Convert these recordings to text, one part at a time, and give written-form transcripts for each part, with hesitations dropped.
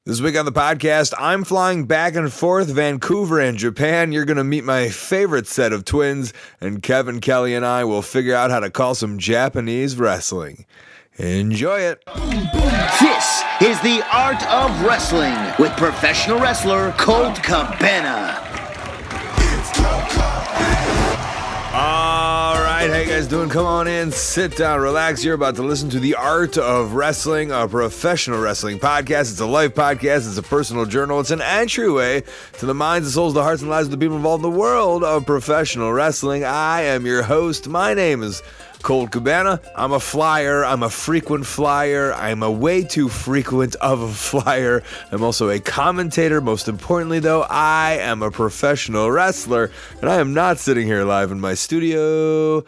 This week on the podcast, I'm flying back and forth Vancouver and Japan. You're going to meet my favorite set of twins, and Kevin, Kelly, and I will figure out how to call some Japanese wrestling. Enjoy it. This is the Art of Wrestling with professional wrestler Colt Cabana. All right, how you guys doing? Come on in, sit down, relax. You're about to listen to the Art of Wrestling, a professional wrestling podcast. It's a life podcast. It's a personal journal. It's an entryway to the minds, the souls, the hearts, and lives of the people involved in the world of professional wrestling. I am your host. My name is Colt Cabana. I'm a flyer. I'm a frequent flyer. I'm a way too frequent of a flyer. I'm also a commentator. Most importantly, though, I am a professional wrestler, and I am not sitting here live in my studio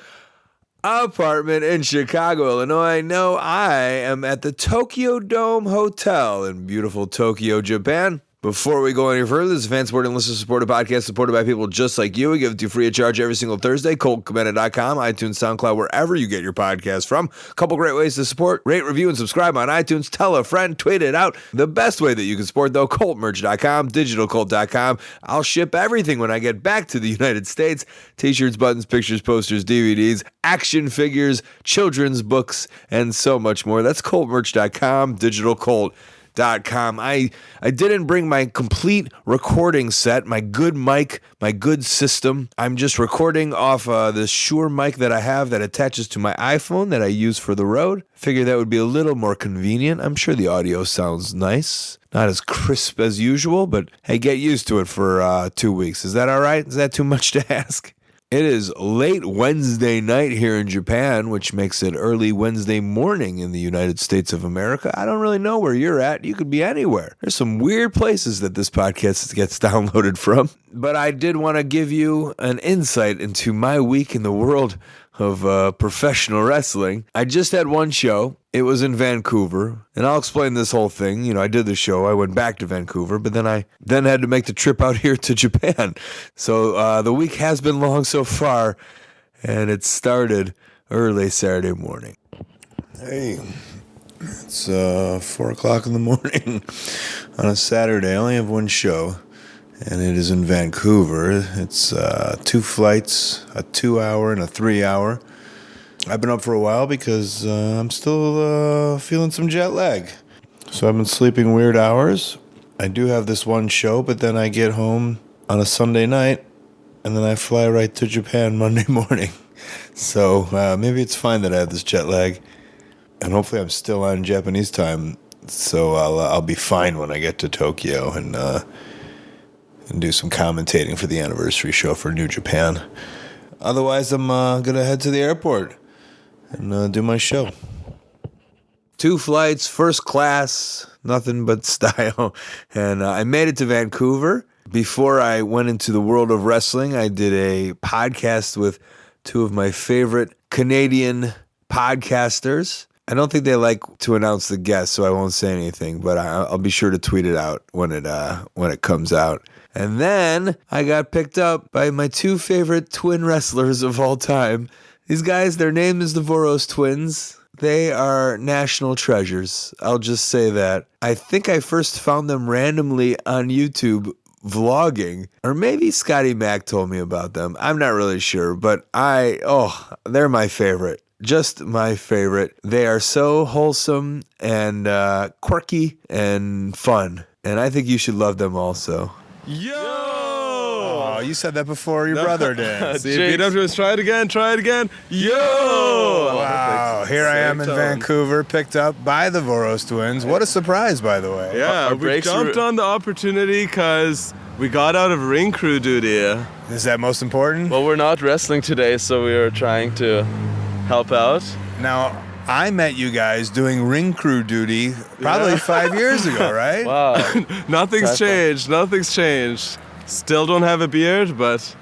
apartment in Chicago, Illinois. No, I am at the Tokyo Dome Hotel in beautiful Tokyo, Japan. Before we go any further, this is a fan-supported and listener-supported podcast supported by people just like you. We give it to you free of charge every single Thursday. ColtCabana.com, iTunes, SoundCloud, wherever you get your podcast from. A couple great ways to support. Rate, review, and subscribe on iTunes. Tell a friend. Tweet it out. The best way that you can support, though, ColtMerch.com, DigitalColt.com. I'll ship everything when I get back to the United States. T-shirts, buttons, pictures, posters, DVDs, action figures, children's books, and so much more. That's ColtMerch.com, DigitalColt.com. I didn't bring my complete recording set, my good mic, my good system. I'm just recording off the Shure mic that I have that attaches to my iPhone that I use for the road. Figure that would be a little more convenient. I'm sure the audio sounds nice. Not as crisp as usual, but hey, get used to it for 2 weeks. Is that all right? Is that too much to ask? It is late Wednesday night here in Japan, which makes it early Wednesday morning in the United States of America. I don't really know where you're at. You could be anywhere. There's some weird places that this podcast gets downloaded from. But I did want to give you an insight into my week in the world of professional wrestling. I just had one show. It was in Vancouver, and I'll explain this whole thing. You know, I did the show. I went back to Vancouver, but then I had to make the trip out here to Japan. So the week has been long so far, and it started early Saturday morning. Hey, it's 4 o'clock in the morning on a Saturday. I only have one show, and it is in Vancouver. It's 2 flights, a 2-hour and a 3-hour. I've been up for a while because I'm still feeling some jet lag. So I've been sleeping weird hours. I do have this one show, but then I get home on a Sunday night, and then I fly right to Japan Monday morning. So maybe it's fine that I have this jet lag, and hopefully I'm still on Japanese time, so I'll be fine when I get to Tokyo and do some commentating for the anniversary show for New Japan. Otherwise, I'm going to head to the airport and do my show. 2 flights, first class, nothing but style. And I made it to Vancouver. Before I went into the world of wrestling, I did a podcast with 2 of my favorite Canadian podcasters. I don't think they like to announce the guests, so I won't say anything, but I'll be sure to tweet it out when it comes out. And then I got picked up by my 2 favorite twin wrestlers of all time. These guys, their name is the Voros Twins. They are national treasures. I'll just say that. I think I first found them randomly on YouTube vlogging, or maybe Scotty Mac told me about them. I'm not really sure, but they're my favorite. Just my favorite. They are so wholesome and quirky and fun. And I think you should love them also. Yo! Oh, you said that before your brother did. See, beat up to us. Try it again. Yo! Wow, here I am in Vancouver, picked up by the Voros Twins. What a surprise, by the way. Yeah, we jumped on the opportunity because we got out of ring crew duty. Is that most important? Well, we're not wrestling today, so we were trying to help out. Now, I met you guys doing ring crew duty probably 5 years ago, right? Wow. Nothing's changed. Still don't have a beard, but...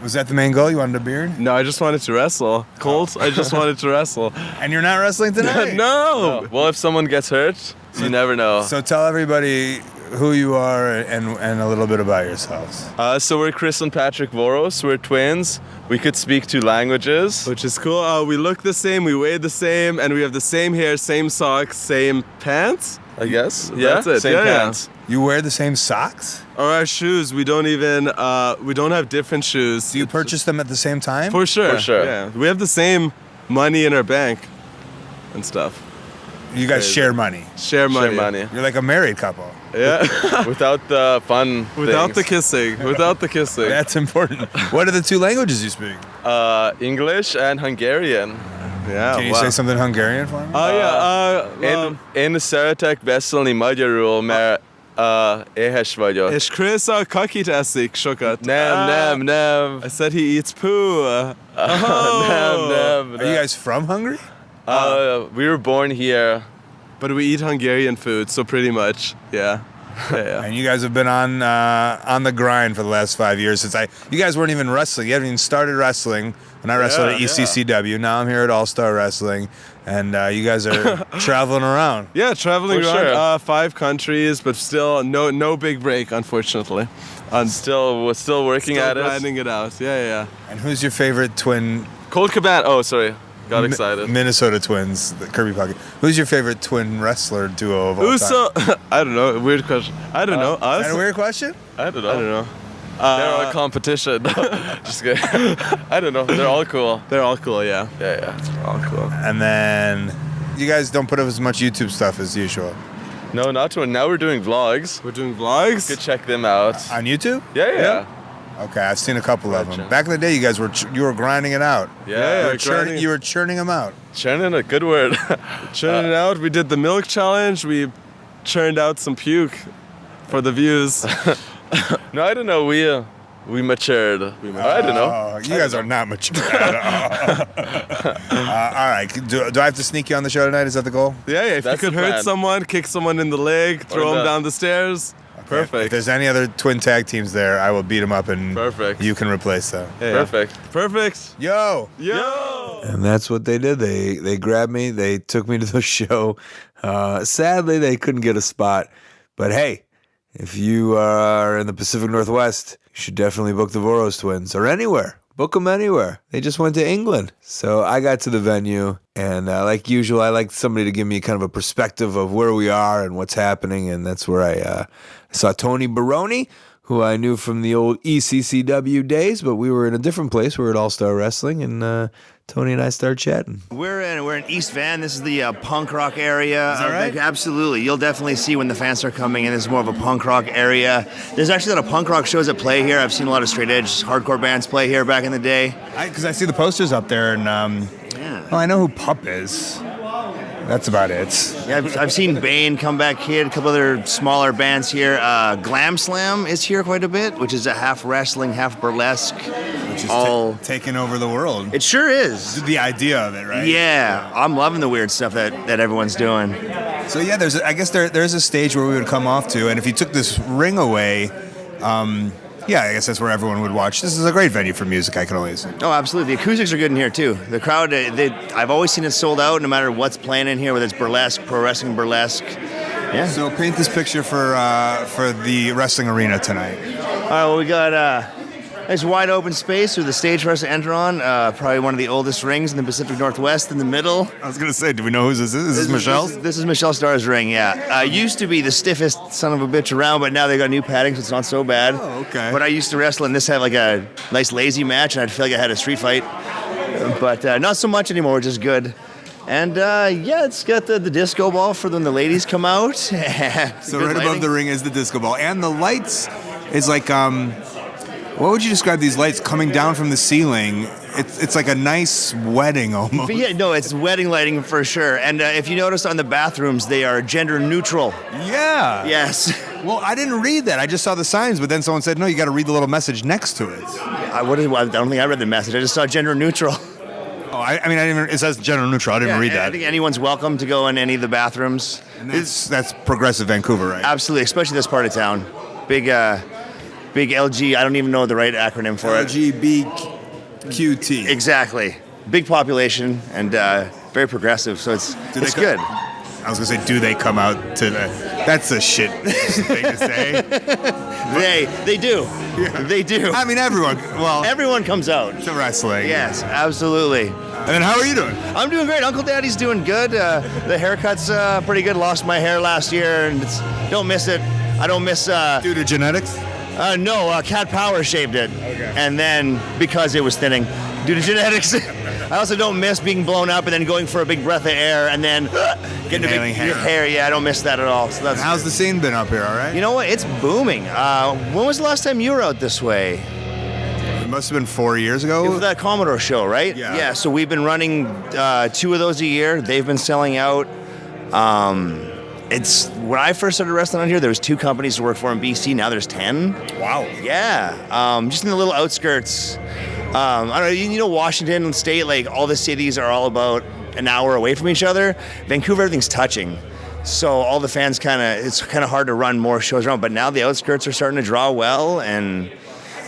Was that the main goal? You wanted a beard? No, I just wanted to wrestle. Colt, I just wanted to wrestle. And you're not wrestling tonight? No! Well, if someone gets hurt, you never know. So tell everybody who you are and a little bit about yourselves. So we're Chris and Patrick Voros. We're twins. We could speak 2 languages. Which is cool. We look the same, we weigh the same, and we have the same hair, same socks, same pants. I guess. Yeah, That's it. same Yeah, yeah. pants. You wear the same socks? Or our shoes, we don't have different shoes. Do you purchase them at the same time? For sure. For sure. Yeah. We have the same money in our bank and stuff. You guys Crazy. share money. Share money. Share money. You're like a married couple. Yeah. Without the fun Without the things. kissing. Without the kissing. That's important. What are the two languages you speak? English and Hungarian. Yeah. Can you say something Hungarian for me? Én szeretek beszélni magyarul, mert éhes vagyok. És Chris a kakit eszik sokat. Nem. I said he eats poo. Nem. Are you guys from Hungary? We were born here. But we eat Hungarian food, so pretty much, yeah. Yeah. And you guys have been on the grind for the last 5 years since you guys weren't even wrestling. You haven't even started wrestling when I wrestled at ECCW. Now I'm here at All Star Wrestling, and you guys are traveling around. Yeah, traveling For around sure. 5 countries, but still no big break, unfortunately. We're still working Still at it. grinding it out. Yeah. And who's your favorite twin? Colt Cabana. Oh, sorry. Got excited. Minnesota Twins, the Kirby Pocket. Who's your favorite twin wrestler duo of all Who's time? so? I don't know. Weird question. I don't know. Is that a weird question? I don't know. I don't know. They're all competition. Just kidding. I don't know. They're all cool. They're all cool. Yeah. Yeah. All cool. And then you guys don't put up as much YouTube stuff as usual. No, not to. Now we're doing vlogs. We're doing vlogs. You could check them out. On YouTube? Yeah. Okay, I've seen a couple of them. Gotcha. Back in the day, you guys were grinding it out. Yeah. grinding. You were churning them out. Churning, a good word. Churning it out. We did the milk challenge. We churned out some puke for the views. No, I don't know. We matured. I don't know. Oh, you guys are not mature at all. All right, do I have to sneak you on the show tonight? Is that the goal? Yeah. If That's you could the hurt plan. someone, kick someone in the leg, throw them the- down the stairs. If Perfect. there's any other twin tag teams there, I will beat them up and Perfect. you can replace them. Yeah. Perfect. Yo! Yo. And that's what they did. They grabbed me. They took me to the show. Sadly, they couldn't get a spot. But hey, if you are in the Pacific Northwest, you should definitely book the Voros Twins or anywhere. Book them anywhere. They just went to England. So I got to the venue, and like usual, I like somebody to give me kind of a perspective of where we are and what's happening. And that's where I saw Tony Baroni, who I knew from the old ECCW days, but we were in a different place. We were at All Star Wrestling, and Tony and I started chatting. We're in East Van. This is the punk rock area. Is that right? Absolutely. You'll definitely see when the fans start coming in. This is more of a punk rock area. There's actually a lot of punk rock shows that play here. I've seen a lot of straight edge hardcore bands play here back in the day. Because I see the posters up there, and Yeah. well, I know who Pup is. That's about it. Yeah, I've seen Bane come back here, a couple other smaller bands here. Glam Slam is here quite a bit, which is a half wrestling, half burlesque. Which is all taking over the world. It sure is. The idea of it, right? Yeah, I'm loving the weird stuff that everyone's doing. So yeah, I guess there's a stage where we would come off to, and if you took this ring away, yeah, I guess that's where everyone would watch. This is a great venue for music, I can only assume. Oh, absolutely. The acoustics are good in here too. The crowd, I've always seen it sold out, no matter what's playing in here, whether it's burlesque, pro wrestling, burlesque. Yeah. So paint this picture for the wrestling arena tonight. All right, well, we got nice wide open space with the stage for us to enter on. Probably one of the oldest rings in the Pacific Northwest in the middle. I was gonna say, do we know who this is? Is this Michelle's? This is Michelle Starr's ring, yeah. Used to be the stiffest son of a bitch around, but now they got new padding, so it's not so bad. Oh, okay. But I used to wrestle in this, had like a nice lazy match, and I'd feel like I had a street fight. But not so much anymore, which is good. And yeah, it's got the disco ball for when the ladies come out. So right above the ring is the disco ball, and the lights is like what would you describe these lights coming down from the ceiling? It's like a nice wedding almost. But yeah, no, it's wedding lighting for sure. And if you notice on the bathrooms, they are gender neutral. Yeah. Yes. Well, I didn't read that. I just saw the signs, but then someone said, no, you got to read the little message next to it. I don't think I read the message. I just saw gender neutral. Oh, I mean, it says gender neutral. I didn't read I that. think anyone's welcome to go in any of the bathrooms. And that's progressive Vancouver, right? Absolutely, especially this part of town. Big LG. I don't even know the right acronym for it. LGBTQT. Exactly. Big population and very progressive. So it's good. I was gonna say, do they come out to the? That's a shit thing to say. They do. Yeah. They do. I mean, everyone. Well, Everyone comes out. to wrestling. Yes, absolutely. And then how are you doing? I'm doing great. Uncle Daddy's doing good. The haircut's pretty good. Lost my hair last year, and don't miss it. I don't miss... Due to genetics? No, Cat Power shaved it. Okay. And then, because it was thinning, due to genetics... I also don't miss being blown up and then going for a big breath of air and then getting a big hair. Yeah, I don't miss that at all. So that's how's the scene been up here, all right? You know what? It's booming. When was the last time you were out this way? It must have been 4 years ago. For that Commodore show, right? Yeah. Yeah, so we've been running 2 of those a year. They've been selling out. It's when I first started wrestling on here, there was 2 companies to work for in BC. Now there's 10. Wow. Yeah. Just in the little outskirts. I don't know, you know, Washington State, like all the cities are all about an hour away from each other. Vancouver, everything's touching. So all the fans it's kind of hard to run more shows around. But now the outskirts are starting to draw well. And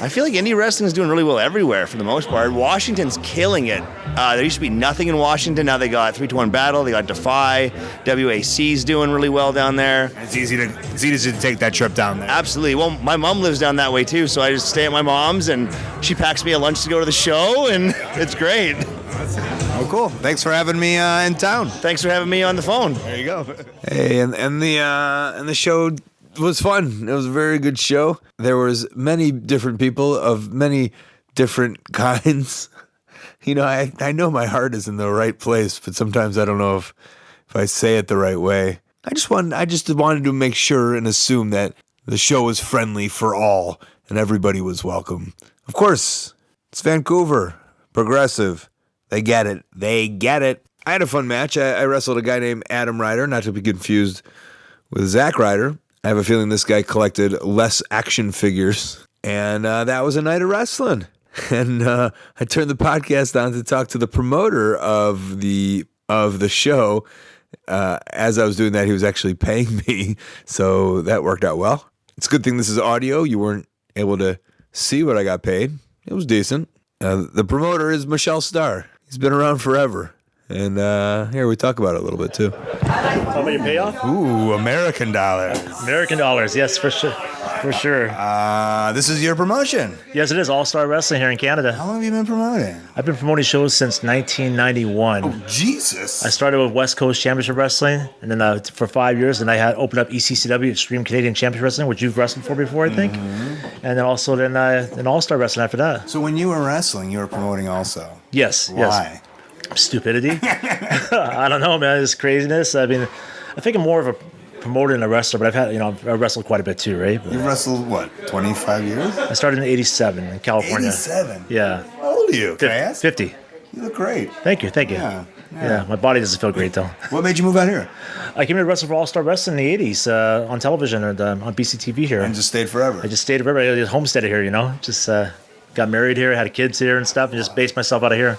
I feel like indie wrestling is doing really well everywhere for the most part. Washington's killing it. There used to be nothing in Washington. Now they got 3-2-1 Battle. They got Defy. WAC's doing really well down there. It's easy to take that trip down there. Absolutely. Well, my mom lives down that way too, so I just stay at my mom's, and she packs me a lunch to go to the show, and it's great. Oh, cool. Thanks for having me in town. Thanks for having me on the phone. There you go. Hey, and the show was fun. It was a very good show. There was many different people of many different kinds. You know, I know my heart is in the right place, but sometimes I don't know if I say it the right way. I just wanted to make sure and assume that the show was friendly for all and everybody was welcome. Of course, it's Vancouver, progressive. They get it. I had a fun match. I wrestled a guy named Adam Ryder, not to be confused with Zack Ryder. I have a feeling this guy collected less action figures. And that was a night of wrestling. And I turned the podcast on to talk to the promoter of the show. As I was doing that, he was actually paying me. So that worked out well. It's a good thing this is audio. You weren't able to see what I got paid. It was decent. The promoter is Michelle Starr. He's been around forever. And here, we talk about it a little bit, too. How about your payoff? Ooh, American dollars. American dollars, yes, for sure. For sure. This is your promotion. Yes, it is. All-Star Wrestling here in Canada. How long have you been promoting? I've been promoting shows since 1991. Oh, Jesus. I started with West Coast Championship Wrestling, and then for 5 years, and I had opened up ECCW, Extreme Canadian Championship Wrestling, which you've wrestled for before, I think. Mm-hmm. And then also then All-Star Wrestling after that. So when you were wrestling, you were promoting also? Yes. Why? Yes. Stupidity. I don't know, man. It's craziness. I mean, I think I'm more of a promoter than a wrestler, but I wrestled quite a bit too, right? But you wrestled, what, 25 years? I started in 87 in California. 87? Yeah. How old are you? Can I ask? 50. You look great. Thank you. Yeah, my body doesn't feel great, though. What made you move out here? I came here to wrestle for All-Star Wrestling in the 80s on television and on BCTV here. And just stayed forever? I just stayed forever. I just homesteaded here, just got married here, had kids here and stuff, and just based myself out of here.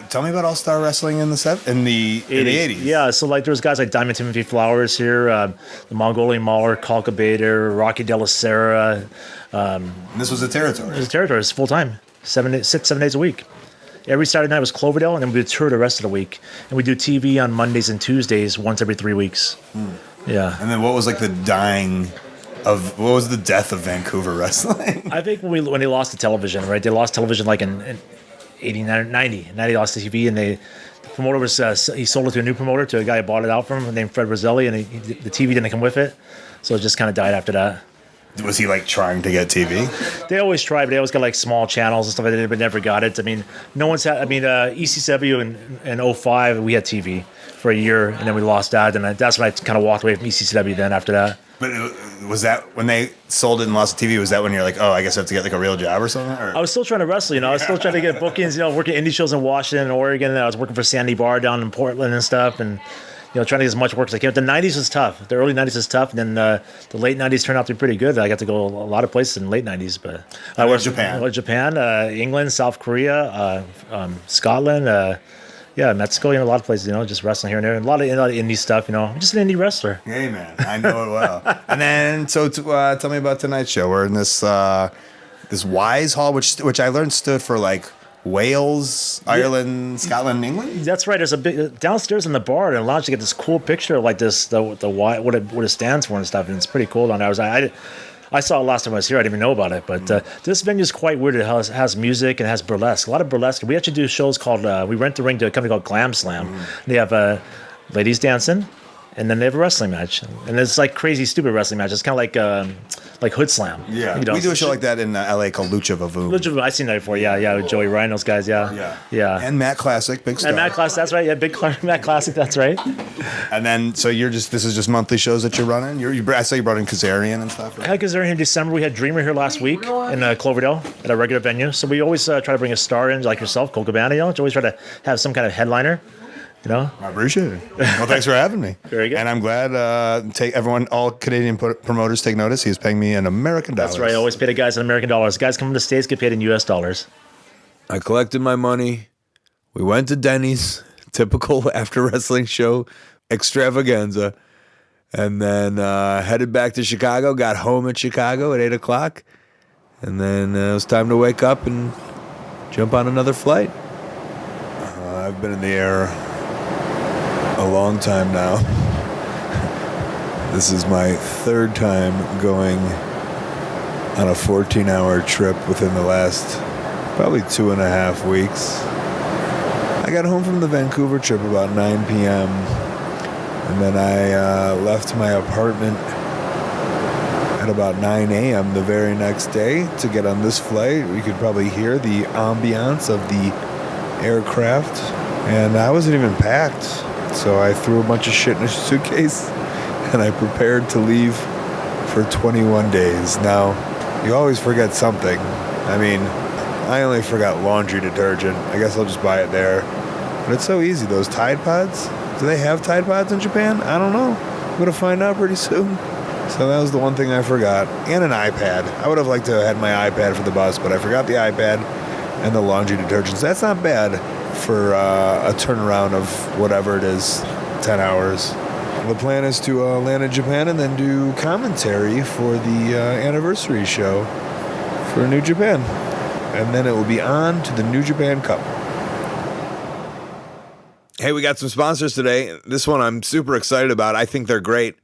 Tell me about All-Star Wrestling in the 80s. Yeah, so like there was guys like Diamond Timothy Flowers here, the Mongolian Mauler, Colt Cabana, Rocky De La Serra. And this was a territory? It was a territory. It was full-time, 7 days a week. Every Saturday night was Cloverdale, and then we would tour the rest of the week. And we do TV on Mondays and Tuesdays once every 3 weeks. Yeah. And then what was like the death of Vancouver wrestling? I think when they lost the television, right? They lost television like in 89, 90. 90 lost the TV, and the promoter was he sold it to a new promoter, to a guy who bought it out from him named Fred Roselli, and the TV didn't come with it, so it just kind of died after that. Was he like trying to get TV? They always tried, but they always got like small channels and stuff like that, but never got it. I mean, no one's had. I mean, ECW in 05, we had TV for a year, and then we lost that, and that's when I kind of walked away from ECW. Then after that. But was that when they sold it and lost the TV? Was that when you're like, oh, I guess I have to get like a real job or something? Or? I was still trying to wrestle, I was still trying to get bookings, working indie shows in Washington and Oregon. And I was working for Sandy Bar down in Portland and stuff, and trying to get as much work as I can. The 90s was tough. The early 90s was tough, and then the late 90s turned out to be pretty good. I got to go a lot of places in the late 90s, but I was Japan, England, South Korea, Scotland. Yeah, Mexico, a lot of places, just wrestling here and there. And a lot of indie stuff, I'm just an indie wrestler. Hey, man, I know it well. And then, so tell me about tonight's show. We're in this Wise Hall, which I learned stood for like Wales, Ireland, Scotland, England. That's right. There's a big downstairs in the bar and lounge. You get this cool picture of like this, what it stands for and stuff, and it's pretty cool down there. I saw it last time I was here. I didn't even know about it. But this venue is quite weird. It has music and has burlesque. A lot of burlesque. We actually do shows called, we rent the ring to a company called Glam Slam. They have ladies dancing, and then they have a wrestling match. And it's like crazy, stupid wrestling match. It's kind of like Hood Slam. Yeah. You know, We do a show like that in LA called Lucha Vavoom. I've seen that before. Yeah. With Joey Ryan, those guys. Yeah. And Matt Classic, big star. And Matt Classic, that's right. Yeah, Matt Classic, that's right. And then, so this is just monthly shows that you're running? I saw you brought in Kazarian and stuff. I had Kazarian in December. We had Dreamer here last week in Cloverdale at a regular venue. So we always try to bring a star in, like yourself, Colt Cabana. You always try to have some kind of headliner. I appreciate it. Well, thanks for having me. Very good. And I'm glad all Canadian promoters take notice. He's paying me in American dollars. That's right. I always pay the guys in American dollars. Guys come from the States get paid in U.S. dollars. I collected my money. We went to Denny's, typical after wrestling show extravaganza, and then headed back to Chicago. Got home at Chicago at 8 o'clock, and then it was time to wake up and jump on another flight. I've been in the air a long time now. This is my third time going on a 14-hour trip within the last probably 2.5 weeks. I got home from the Vancouver trip about 9 p.m. and then I left my apartment at about 9 a.m. the very next day to get on this flight. You could probably hear the ambiance of the aircraft, and I wasn't even packed, so I threw a bunch of shit in a suitcase and I prepared to leave for 21 days. Now, you always forget something. I mean, I only forgot laundry detergent. I guess I'll just buy it there. But it's so easy. Those Tide Pods, do they have Tide Pods in Japan? I don't know. I'm going to find out pretty soon. So that was the one thing I forgot. And an iPad. I would have liked to have had my iPad for the bus, but I forgot the iPad and the laundry detergents. That's not bad for a turnaround of whatever it is, 10 hours. The plan is to land in Japan and then do commentary for the anniversary show for New Japan. And then it will be on to the New Japan Cup. Hey, we got some sponsors today. This one I'm super excited about. I think they're great.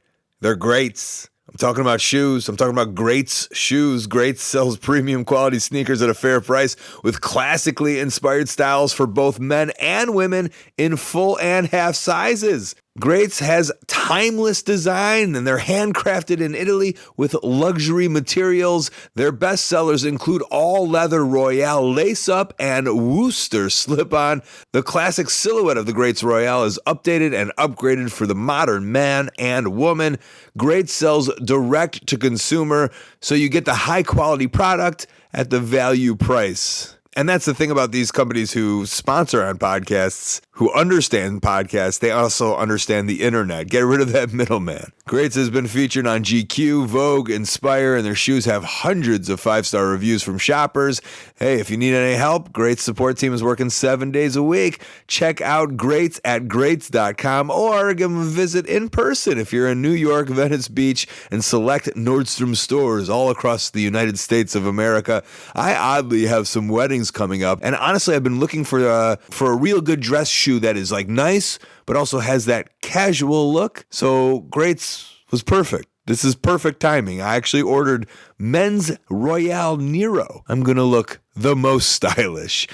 They're greats. I'm talking about shoes. I'm talking about Greats Shoes. Greats sells premium quality sneakers at a fair price with classically inspired styles for both men and women in full and half sizes. Greats has timeless design, and they're handcrafted in Italy with luxury materials. Their best sellers include all leather Royale lace-up and Worcester slip-on. The classic silhouette of the Greats Royale is updated and upgraded for the modern man and woman. Greats sells direct to consumer, so you get the high-quality product at the value price. And that's the thing about these companies who sponsor on podcasts, who understand podcasts, they also understand the internet. Get rid of that middleman. Greats has been featured on GQ, Vogue, Inspire, and their shoes have hundreds of 5-star reviews from shoppers. Hey, if you need any help, Greats support team is working 7 days a week. Check out Greats at greats.com or give them a visit in person if you're in New York, Venice Beach, and select Nordstrom stores all across the United States of America. I oddly have some weddings coming up, and honestly, I've been looking for a real good dress shoe that is like nice, but also has that casual look. So Greats was perfect. This is perfect timing. I actually ordered men's Royale Nero. I'm going to look the most stylish.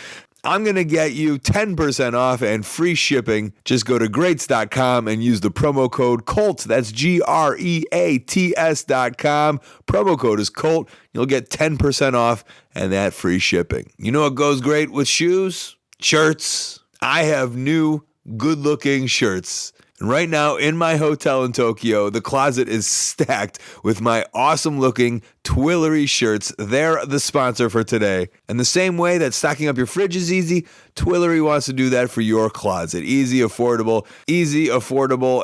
I'm going to get you 10% off and free shipping. Just go to greats.com and use the promo code COLT'S. That's GREATS.com. Promo code is COLT. You'll get 10% off and that free shipping. You know what goes great with shoes? Shirts. I have new good-looking shirts. And right now, in my hotel in Tokyo, the closet is stacked with my awesome-looking Twillery shirts. They're the sponsor for today. And the same way that stocking up your fridge is easy, Twillery wants to do that for your closet. Easy, affordable,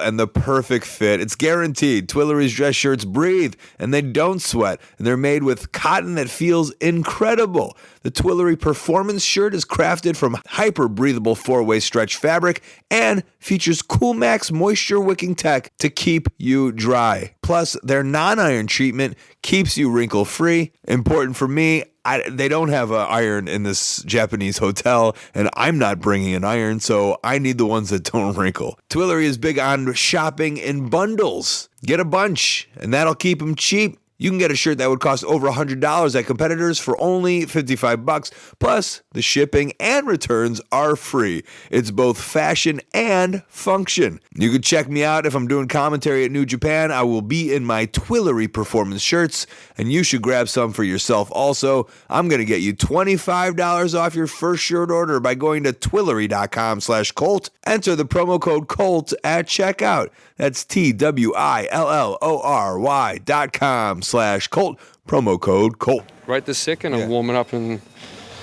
and the perfect fit. It's guaranteed. Twillery's dress shirts breathe, and they don't sweat. And they're made with cotton that feels incredible. The Twillery Performance shirt is crafted from hyper-breathable 4-way stretch fabric and features CoolMax moisture-wicking tech to keep you dry. Plus, their non-iron treatment keeps you wrinkle-free. Important for me, they don't have an iron in this Japanese hotel, and I'm not bringing an iron, so I need the ones that don't wrinkle. Twillery is big on shopping in bundles. Get a bunch, and that'll keep them cheap. You can get a shirt that would cost over $100 at competitors for only $55. Plus, the shipping and returns are free. It's both fashion and function. You can check me out if I'm doing commentary at New Japan. I will be in my Twillery performance shirts, and you should grab some for yourself also. I'm going to get you $25 off your first shirt order by going to Twillery.com/Colt. Enter the promo code COLT at checkout. That's TWILLORY.com/Colt. Promo code COLT. Right this second, I'm warming up and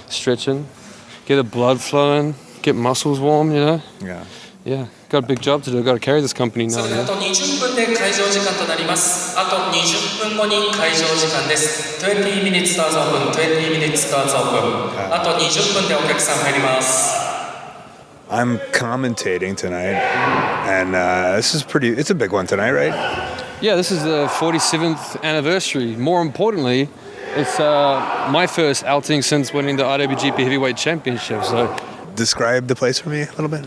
stretching, get the blood flowing, get muscles warm, you know? Yeah. Got a big job to do. Got to carry this company now. あと20分で会場時間となります。あと20分後に会場時間です。20 minutes starts open. 20 minutes starts open. あと20分でお客さん入ります。 I'm commentating tonight, and this is it's a big one tonight, right? Yeah, this is the 47th anniversary. More importantly, it's my first outing since winning the IWGP Heavyweight Championship. So Describe the place for me a little bit.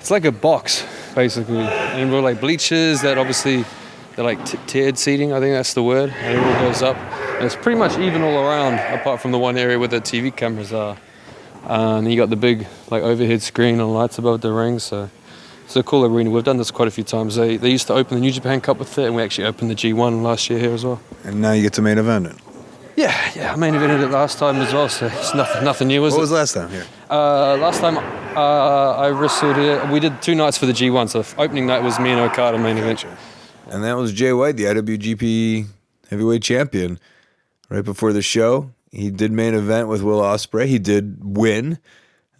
it's like a box, basically. And we're like bleachers that obviously, they're like tiered seating, I think that's the word. And it all goes up. And it's pretty much even all around, apart from the one area where the TV cameras are. And you got the big like overhead screen and lights above the ring. So it's a cool arena. We've done this quite a few times. They used to open the New Japan Cup with it, and we actually opened the G1 last year here as well. And now you get to main event it. Yeah, I main evented it last time as well, so it's nothing new, is it? What was last time here? Last time I wrestled here, we did 2 nights for the G1, so the opening night was me and Okada main event. And that was Jay White, the IWGP Heavyweight Champion. Right before the show, he did main event with Will Ospreay. He did win,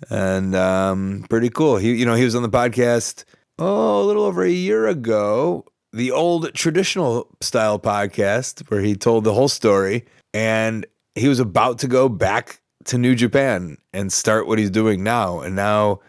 and pretty cool. He was on the podcast a little over a year ago, the old traditional style podcast where he told the whole story, and he was about to go back to New Japan and start what he's doing now, and now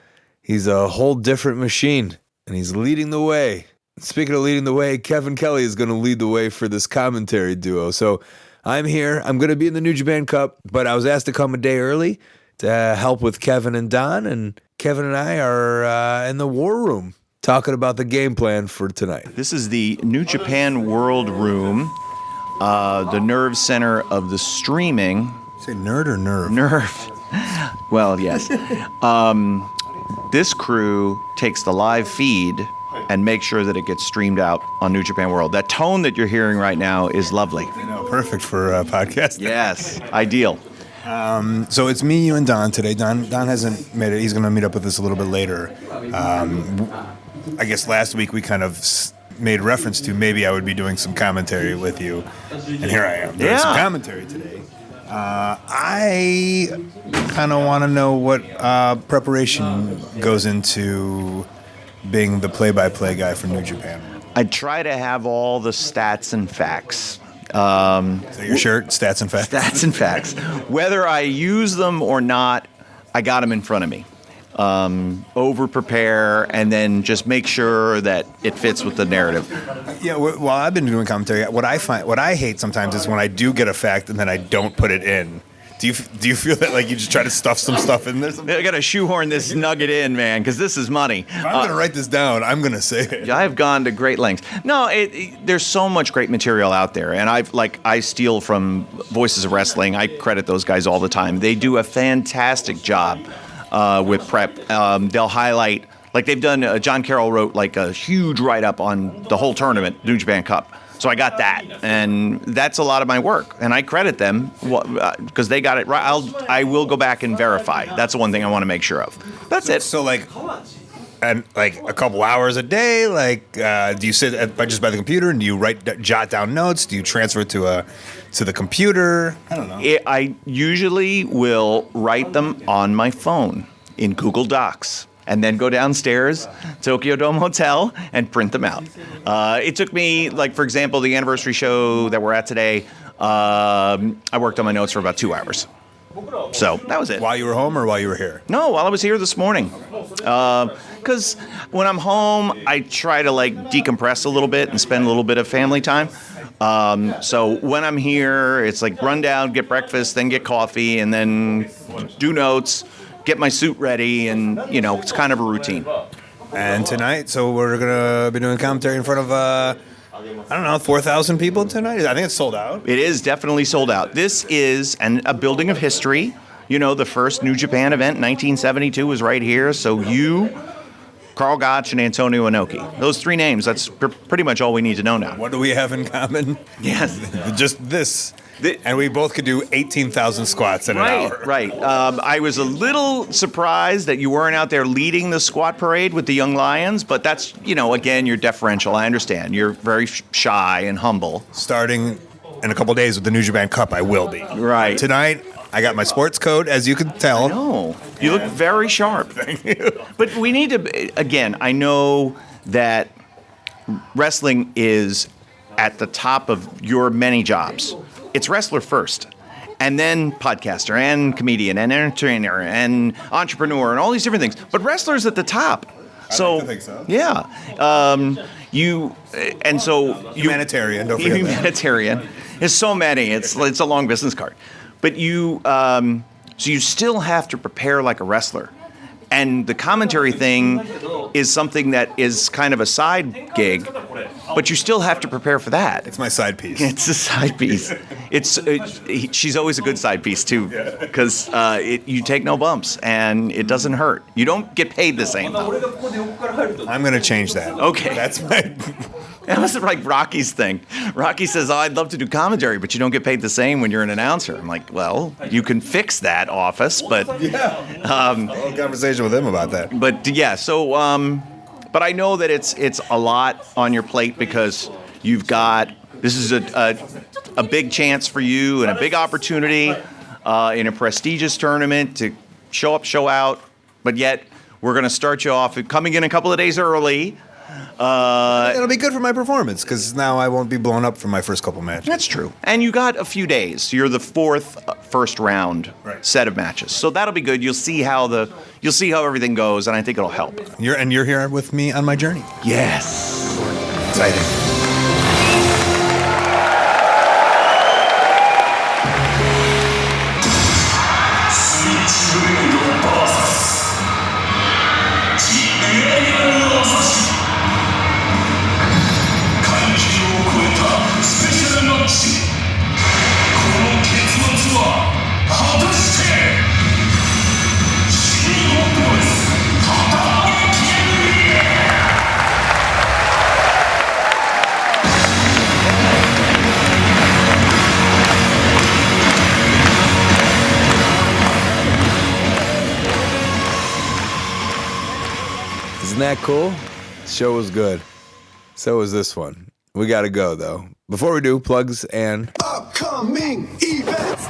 he's a whole different machine, and he's leading the way. Speaking of leading the way, Kevin Kelly is going to lead the way for this commentary duo. So I'm here. I'm going to be in the New Japan Cup, but I was asked to come a day early to help with Kevin and Don, and Kevin and I are in the war room talking about the game plan for tonight. This is the New Japan World Room, the nerve center of the streaming. Say nerd or nerve? Nerve. Well, yes. This crew takes the live feed and makes sure that it gets streamed out on New Japan World. That tone that you're hearing right now is lovely. I know, perfect for a podcast. Yes, ideal. So it's me, you, and Don today. Don hasn't made it. He's going to meet up with us a little bit later. I guess last week we kind of made reference to maybe I would be doing some commentary with you, and here I am doing some commentary today. I kind of want to know what preparation goes into being the play-by-play guy for New Japan. I try to have all the stats and facts. So your shirt, stats and facts? Stats and facts. Whether I use them or not, I got them in front of me. Over-prepare and then just make sure that it fits with the narrative. Yeah, well, I've been doing commentary. What I hate sometimes is when I do get a fact and then I don't put it in. Do you feel that like you just try to stuff some stuff in there? I got to shoehorn this nugget in, man, because this is money. If I'm going to write this down, I'm going to say it. I've gone to great lengths. No, there's so much great material out there, and I steal from Voices of Wrestling. I credit those guys all the time. They do a fantastic job with prep. They'll highlight, like they've done. John Carroll wrote like a huge write-up on the whole tournament, New Japan Cup. So I got that, and that's a lot of my work, and I credit them because they got it right. I will go back and verify. That's the one thing I want to make sure of. That's it. So like a couple hours a day. Like, do you sit just by the computer and do you jot down notes? Do you transfer it to the computer? I don't know. I usually will write them on my phone in Google Docs. And then go downstairs, Tokyo Dome Hotel, and print them out. It took me, like, for example, the anniversary show that we're at today, I worked on my notes for about 2 hours. So that was it. While you were home or while you were here? No, while I was here this morning. Because when I'm home, I try to, like, decompress a little bit and spend a little bit of family time. So when I'm here, it's like run down, get breakfast, then get coffee, and then do notes, get my suit ready, and, it's kind of a routine. And tonight, so we're going to be doing commentary in front of I don't know, 4,000 people tonight? I think it's sold out. It is definitely sold out. This is a building of history. You know, the first New Japan event in 1972 was right here. So you, Carl Gotch, and Antonio Inoki. Those three names, that's pretty much all we need to know now. What do we have in common? Yes. Just this. And we both could do 18,000 squats in an hour. Right. I was a little surprised that you weren't out there leading the squat parade with the Young Lions, but that's, again, you're deferential. I understand. You're very shy and humble. Starting in a couple days with the New Japan Cup, I will be. Right. Tonight, I got my sports coat, as you can tell. No, you look very sharp. Thank you. But we need to, again, I know that wrestling is at the top of your many jobs. It's wrestler first, and then podcaster, and comedian, and entertainer, and entrepreneur, and all these different things. But wrestler's at the top. I think so. Yeah. Humanitarian, don't forget that. Humanitarian. There's so many. It's a long business card. But you still have to prepare like a wrestler. And the commentary thing is something that is kind of a side gig, but you still have to prepare for that. It's my side piece. It's a side piece. She's always a good side piece too, because you take no bumps and it doesn't hurt. You don't get paid the same. I'm going to change that. Okay. That's my... That was like Rocky's thing. Rocky says, I'd love to do commentary, but you don't get paid the same when you're an announcer. I'm like, well, you can fix that, office, but... Yeah. I'll have a conversation with him about that. But, yeah, so... but I know that it's a lot on your plate because you've got... This is a big chance for you and a big opportunity in a prestigious tournament to show up, show out. But yet, we're going to start you off coming in a couple of days early. It'll be good for my performance because now I won't be blown up for my first couple matches. That's true. And you got a few days. You're the fourth first round set of matches, so that'll be good. You'll see how everything goes, and I think it'll help. You're here with me on my journey. Yes. Exciting. Isn't that cool? The show was good. So was this one. We got to go, though. Before we do, plugs and upcoming events.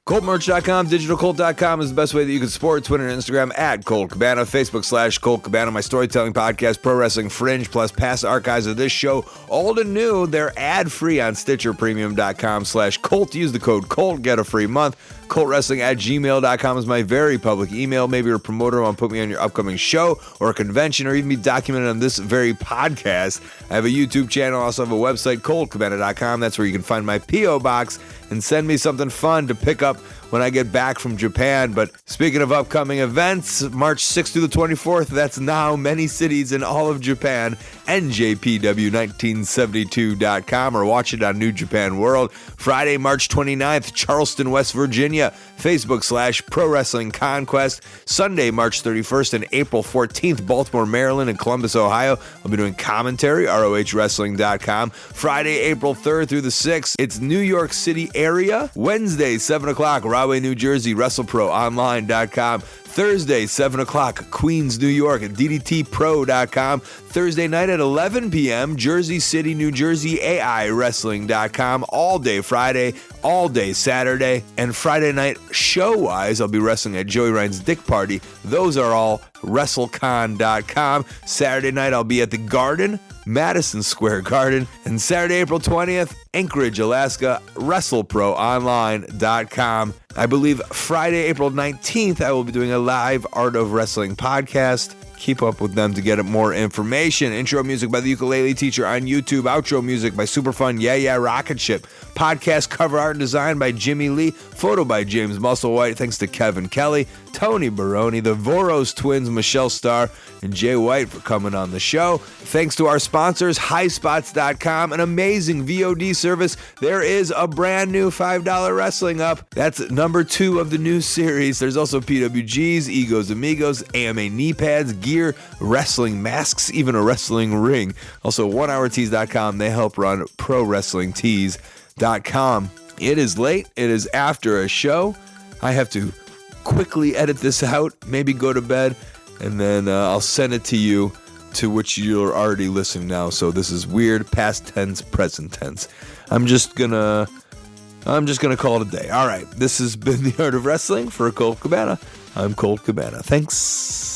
ColtMerch.com, digitalcolt.com is the best way that you can support Twitter and Instagram at Colt Cabana, Facebook /Colt Cabana, my storytelling podcast, Pro Wrestling Fringe, plus past archives of this show, old and new. They're ad-free on StitcherPremium.com/Colt. Use the code Colt, get a free month. ColtWrestling@gmail.com is my very public email. Maybe you're a promoter want to put me on your upcoming show or a convention or even be documented on this very podcast. I have a YouTube channel. I also have a website, ColtCabana.com. That's where you can find my P.O. box and send me something fun to pick up when I get back from Japan. But speaking of upcoming events, March 6th through the 24th, that's now many cities in all of Japan, NJPW1972.com, or watch it on New Japan World. Friday, March 29th, Charleston, West Virginia, Facebook /Pro Wrestling Conquest. Sunday, March 31st and April 14th, Baltimore, Maryland, and Columbus, Ohio. I'll be doing commentary, ROHWrestling.com. Friday, April 3rd through the 6th, it's New York City area. Wednesday, 7 o'clock, Rahway, New Jersey, WrestleProOnline.com. Thursday, 7 o'clock, Queens, New York, at DDTPro.com. Thursday night at 11 p.m., Jersey City, New Jersey, AIWrestling.com. All day Friday, all day Saturday, and Friday night show-wise, I'll be wrestling at Joey Ryan's Dick Party. Those are all WrestleCon.com. Saturday night, I'll be at the Garden, Madison Square Garden, and Saturday, April 20th, Anchorage, Alaska, WrestleProOnline.com. I believe Friday, April 19th, I will be doing a live Art of Wrestling podcast. Keep up with them to get more information. Intro music by the Ukulele Teacher on YouTube. Outro music by Superfun Yeah Yeah Rocket Ship. Podcast cover art and design by Jimmy Lee. Photo by James Musselwhite. Thanks to Kevin Kelly, Tony Baroni, the Voros Twins Michelle Starr, and Jay White for coming on the show. Thanks to our sponsors, highspots.com, an amazing VOD service. There is a brand new $5 wrestling up. That's number 2 of the new series. There's also PWGs, Egos Amigos, AMA knee pads, gear, wrestling masks, even a wrestling ring. Also, onehourtees.com. They help run prowrestlingtees.com. It is late. It is after a show. I have to quickly edit this out, maybe go to bed, and then I'll send it to you, to which you're already listening now. So this is weird past tense, present tense. I'm just gonna call it a day. All right, this has been The Art of Wrestling for Colt Cabana. I'm Colt Cabana. Thanks.